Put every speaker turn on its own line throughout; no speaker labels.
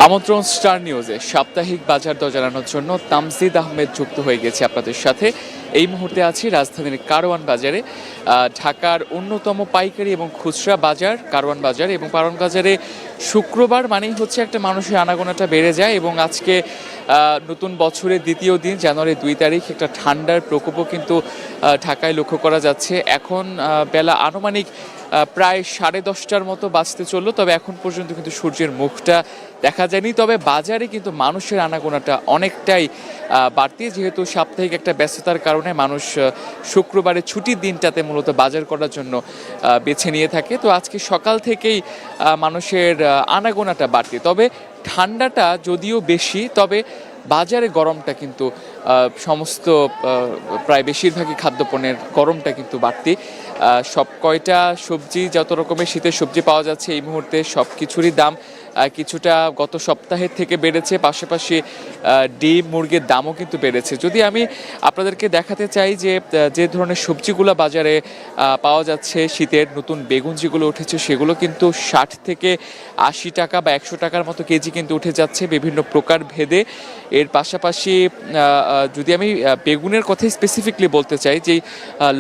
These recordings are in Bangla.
আমন্ত্রণ স্টার নিউজে সাপ্তাহিক বাজার দর জানানোর জন্য তামজিদ আহমেদ যুক্ত হয়ে গেছে আপনাদের সাথে। এই মুহূর্তে আছি রাজধানীর কারওয়ান বাজারে, ঢাকার অন্যতম পাইকারি এবং খুচরা বাজার কারওয়ান বাজার। এবং কারওয়ান বাজারে শুক্রবার মানেই হচ্ছে একটা মানুষের আনাগোনাটা বেড়ে যায়। এবং আজকে নতুন বছরের দ্বিতীয় দিন, জানুয়ারি 2 তারিখ, একটা ঠান্ডার প্রকোপও কিন্তু ঢাকায় লক্ষ্য করা যাচ্ছে। এখন বেলা আনুমানিক প্রায় 10:30টার মতো বাজতে চললো, তবে এখন পর্যন্ত কিন্তু সূর্যের মুখটা দেখা যায়নি। তবে বাজারে কিন্তু মানুষের আনাগোনাটা অনেকটাই বাড়তি, যেহেতু সাপ্তাহিক একটা ব্যস্ততার কারণে মানুষ শুক্রবারের ছুটির দিনটাতে মূলত বাজার করার জন্য বেছে নিয়ে থাকে। তো আজকে সকাল থেকেই মানুষের আনাগোনাটা বাড়তি। তবে ঠান্ডাটা যদিও বেশি, তবে বাজারে গরমটা কিন্তু সমস্ত প্রায় বেশিরভাগই খাদ্যপণ্যের গরমটা কিন্তু বাড়তি। সব কয়টা সবজি, যত রকমের শীতের সবজি পাওয়া যাচ্ছে এই মুহূর্তে, সব কিছুরই দাম কিছুটা গত সপ্তাহের থেকে বেড়েছে। পাশাপাশি ডিম মুরগির দামও কিন্তু বেড়েছে। যদি আমি আপনাদেরকে দেখাতে চাই যে যে ধরনের সবজিগুলো বাজারে পাওয়া যাচ্ছে, শীতের নতুন বেগুন যেগুলো উঠেছে সেগুলো কিন্তু 60 থেকে 80 টাকা বা 100 টাকার মতো কেজি কিন্তু উঠে যাচ্ছে বিভিন্ন প্রকার ভেদে। এর পাশাপাশি যদি আমি বেগুনের কথাই স্পেসিফিকলি বলতে চাই, যে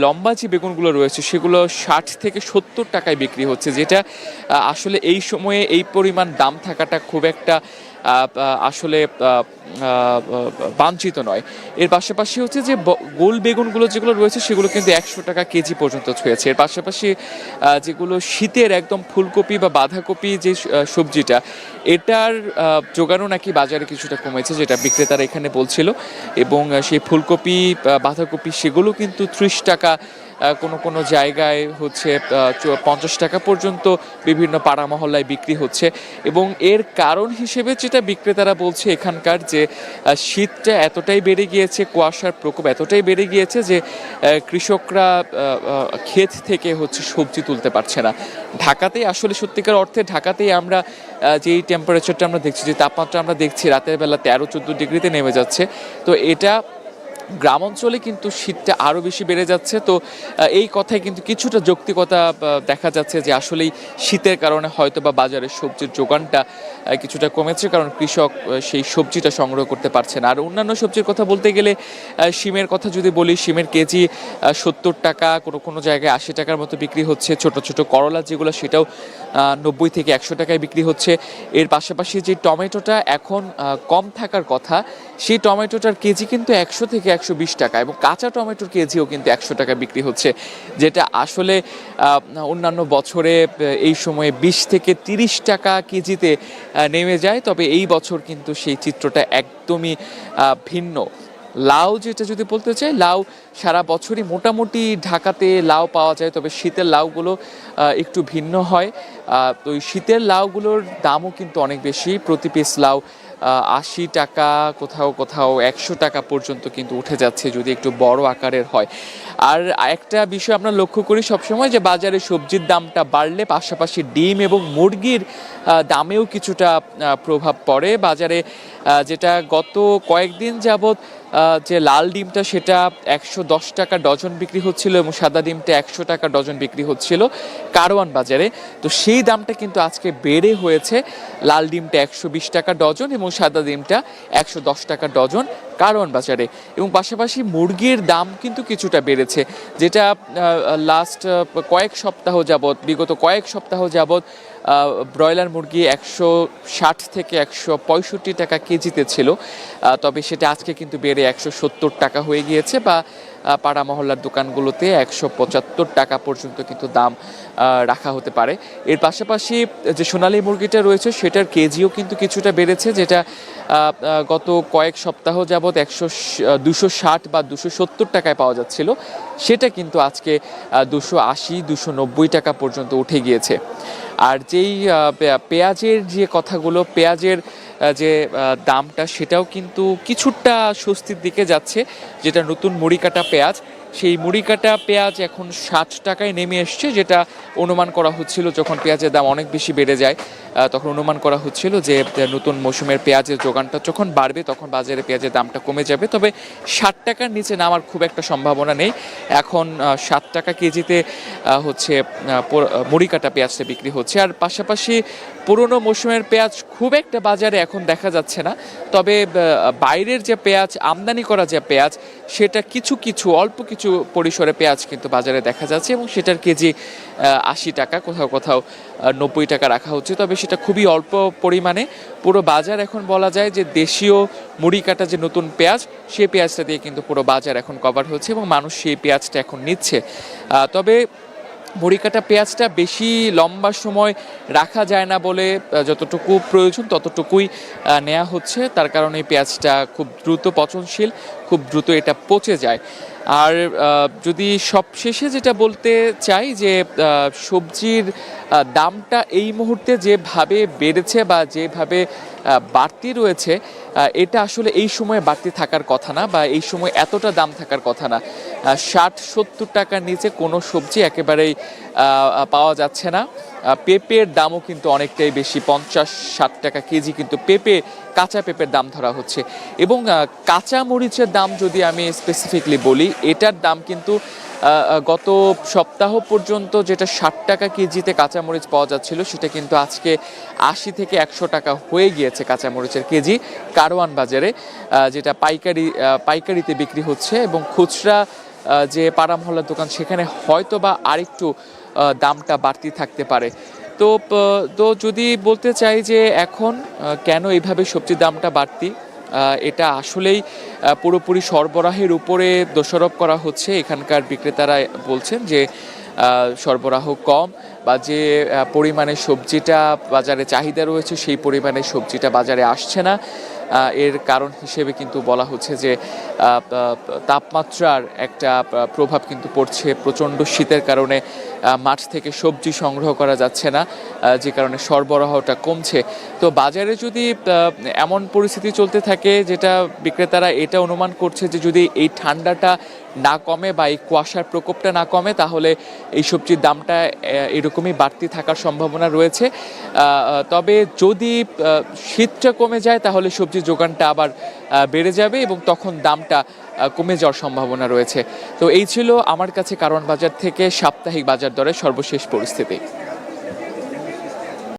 লম্বা যে বেগুনগুলো রয়েছে সেগুলো 60 থেকে 70 টাকায় বিক্রি হচ্ছে, যেটা আসলে এই সময়ে এই পরিমাণ দাম থাকাটা খুব একটা আসলে বাঞ্ছিত নয়। এর পাশাপাশি হচ্ছে যে গোল বেগুনগুলো যেগুলো রয়েছে সেগুলো কিন্তু 100 টাকা কেজি পর্যন্ত ছুঁয়েছে। এর পাশাপাশি যেগুলো শীতের একদম ফুলকপি বা বাঁধাকপি যে সবজিটা, এটার যোগানও নাকি বাজারে কিছুটা কমেছে, যেটা বিক্রেতারা এখানে বলছিল। এবং সেই ফুলকপি বাঁধাকপি সেগুলো কিন্তু 30 টাকা, কোনো কোনো জায়গায় হচ্ছে 50 টাকা পর্যন্ত বিভিন্ন পাড়া মহল্লায় বিক্রি হচ্ছে। এবং এর কারণ হিসেবে যেটা বিক্রেতারা বলছে এখানকার, যে শীতটা এতটাই বেড়ে গিয়েছে, কুয়াশার প্রকোপ এতটাই বেড়ে গিয়েছে যে কৃষকরা ক্ষেত থেকে হচ্ছে সবজি তুলতে পারছে না। ঢাকাতেই আসলে সত্যিকার অর্থে ঢাকাতেই আমরা যেই টেম্পারেচারটা আমরা দেখছি, যে তাপমাত্রা আমরা দেখছি রাতের বেলা 13-14 ডিগ্রিতে নেমে যাচ্ছে। তো এটা গ্রাম অঞ্চলে কিন্তু শীতটা আরও বেশি বেড়ে যাচ্ছে। তো এই কথায় কিন্তু কিছুটা যৌক্তিকতা দেখা যাচ্ছে, যে আসলেই শীতের কারণে হয়তো বা বাজারে সবজির যোগানটা কিছুটা কমেছে, কারণ কৃষক সেই সবজিটা সংগ্রহ করতে পারছে না। আর অন্যান্য সবজির কথা বলতে গেলে শিমের কথা যদি বলি, শিমের কেজি 70 টাকা, কোনো কোনো জায়গায় 80 টাকার মতো বিক্রি হচ্ছে। ছোট ছোট করলা যেগুলো, সেটাও 90 থেকে 100 টাকায় বিক্রি হচ্ছে। এর পাশাপাশি যে টমেটোটা এখন কম থাকার কথা, সেই টমেটোটার কেজি কিন্তু 100 থেকে 120 টাকা, এবং কাঁচা টমেটোর কেজিও কিন্তু 100 টাকা বিক্রি হচ্ছে, যেটা আসলে অন্যান্য বছরে এই সময়ে 20 থেকে 30 টাকা কেজিতে নেমে যায়। তবে এই বছর কিন্তু সেই চিত্রটা একদমই ভিন্ন। লাউ যেটা যদি বলতে চাই, লাউ সারা বছরই মোটামুটি ঢাকাতে লাউ পাওয়া যায়, তবে শীতের লাউগুলো একটু ভিন্ন হয়। তো এই শীতের লাউগুলোর দামও কিন্তু অনেক বেশি। প্রতি পিস লাউ 80 টাকা, কোথাও কোথাও 100 টাকা পর্যন্ত কিন্তু উঠে যাচ্ছে, যদি একটু বড় আকারের হয়। আর একটা বিষয় আমরা লক্ষ্য করি সবসময়, যে বাজারে সবজির দামটা বাড়লে পাশাপাশি ডিম এবং মুরগির দামেও কিছুটা প্রভাব পড়ে বাজারে। যেটা গত কয়েকদিন যাবৎ যে লাল ডিমটা, সেটা 110 টাকা ডজন বিক্রি হচ্ছিল, এবং সাদা ডিমটা 100 টাকা ডজন বিক্রি হচ্ছিল কারওয়ান বাজারে। তো সেই দামটা কিন্তু আজকে বেড়ে হয়েছে, লাল ডিমটা 120 টাকা ডজন এবং সাদা ডিমটা 110 টাকা ডজন কারওয়ান বাজারে। এবং পাশাপাশি মুরগির দাম কিন্তু কিছুটা বেড়েছে, যেটা লাস্ট কয়েক সপ্তাহ যাবৎ, বিগত কয়েক সপ্তাহ যাবৎ ব্রয়লার মুরগি 160 থেকে 165 টাকা কেজিতে ছিল, তবে সেটা আজকে কিন্তু বেড়ে 170 টাকা হয়ে গিয়েছে, বা পাড়া মহল্লার দোকানগুলোতে 175 টাকা পর্যন্ত কিন্তু দাম রাখা হতে পারে। এর পাশাপাশি যে সোনালী মুরগিটা রয়েছে, সেটার কেজিও কিন্তু কিছুটা বেড়েছে, যেটা গত কয়েক সপ্তাহ যাবৎ 260 বা 270 টাকায় পাওয়া যাচ্ছিল, সেটা কিন্তু আজকে 280-290 টাকা পর্যন্ত উঠে গিয়েছে। আর যেই পেঁয়াজের যে কথাগুলো, পেঁয়াজের যে দামটা, সেটাও কিন্তু কিছুটা স্বস্তির দিকে যাচ্ছে, যেটা নতুন মুড়ি কাটা পেঁয়াজ, সেই মুড়ি কাটা পেঁয়াজ এখন 60 টাকায় নেমে এসছে, যেটা অনুমান করা হচ্ছিল যখন পেঁয়াজের দাম অনেক বেশি বেড়ে যায় তখন অনুমান করা হচ্ছিল যে নতুন মৌসুমের পেঁয়াজের যোগানটা যখন বাড়বে তখন বাজারে পেঁয়াজের দামটা কমে যাবে। তবে 60 টাকার নিচে নামার খুব একটা সম্ভাবনা নেই। এখন 7 টাকা কেজিতে হচ্ছে মুড়ি কাটা পেঁয়াজটা বিক্রি হচ্ছে। আর পাশাপাশি পুরনো মৌসুমের পেঁয়াজ খুব একটা বাজারে এখন দেখা যাচ্ছে না। তবে বাইরের যে পেঁয়াজ, আমদানি করা যে পেঁয়াজ, সেটা কিছু অল্প কিছু পরিসরে পেঁয়াজ কিন্তু বাজারে দেখা যাচ্ছে এবং সেটার কেজি 80 টাকা, কোথাও কোথাও 90 টাকা রাখা হচ্ছে। তবে সেটা খুবই অল্প পরিমাণে। পুরো বাজার এখন বলা যায় যে দেশীয় মুড়ি কাটা যে নতুন পেঁয়াজ, সেই পেঁয়াজটা দিয়ে কিন্তু পুরো বাজার এখন কভার হচ্ছে এবং মানুষ সেই পেঁয়াজটা এখন নিচ্ছে। তবে মুড়ি কাটা পেঁয়াজটা বেশি লম্বা সময় রাখা যায় না বলে যতটুকু প্রয়োজন ততটুকুই নেওয়া হচ্ছে। তার কারণে এই পেঁয়াজটা খুব দ্রুত পচনশীল, খুব দ্রুত এটা পচে যায়। আর যদি সবশেষে যেটা বলতে চাই যে সবজির দামটা এই মুহূর্তে যেভাবে বেড়েছে বা যেভাবে বাড়তি রয়েছে, এটা আসলে এই সময়ে বাড়তি থাকার কথা না বা এই সময় এতটা দাম থাকার কথা না। 60-70 টাকার নিচে কোনো সবজি একেবারেই পাওয়া যাচ্ছে না। পেঁপের দামও কিন্তু অনেকটাই বেশি, 50-60 টাকা কেজি কিন্তু কাঁচা পেঁপের দাম ধরা হচ্ছে। এবং কাঁচা মরিচের দাম যদি আমি স্পেসিফিকলি বলি, এটার দাম কিন্তু গত সপ্তাহ পর্যন্ত যেটা 60 টাকা কেজিতে কাঁচামরিচ পাওয়া যাচ্ছিল, সেটা কিন্তু আজকে 80 থেকে 100 টাকা হয়ে গিয়েছে কাঁচামরিচের কেজি কারওয়ান বাজারে, যেটা পাইকারিতে বিক্রি হচ্ছে। এবং খুচরা যে পাড়া মহল্লার দোকান, সেখানে হয়তো বা আরেকটু দামটা বাড়তি থাকতে পারে। তো যদি বলতে চাই যে এখন কেন এইভাবে সবজির দামটা বাড়তি, এটা আসলেই পুরোপুরি সরবরাহের উপরে দোষারোপ করা হচ্ছে। এখানকার বিক্রেতারা বলছেন যে সরবরাহ কম বা যে পরিমাণে সবজিটা বাজারে চাহিদা রয়েছে সেই পরিমাণে সবজিটা বাজারে আসছে না। এর কারণ হিসেবে কিন্তু বলা হচ্ছে যে তাপমাত্রার একটা প্রভাব কিন্তু পড়ছে। প্রচণ্ড শীতের কারণে মাঠ থেকে সবজি সংগ্রহ করা যাচ্ছে না, যে কারণে সরবরাহটা কমছে। তো বাজারে যদি এমন পরিস্থিতি চলতে থাকে, যেটা বিক্রেতারা এটা অনুমান করছে যে যদি এই ঠান্ডাটা না কমে বা এই কুয়াশার প্রকোপটা না কমে, তাহলে এই সবজির দামটা এরকমই বাড়তি থাকার সম্ভাবনা রয়েছে। তবে যদি শীতটা কমে যায় তাহলে সবজির যোগানটা আবার বেড়ে যাবে এবং তখন দামটা কমে যাওয়ার সম্ভাবনা রয়েছে। তো এই ছিল আমার কাছে কারওয়ান বাজার থেকে সাপ্তাহিক বাজার দরের সর্বশেষ পরিস্থিতি।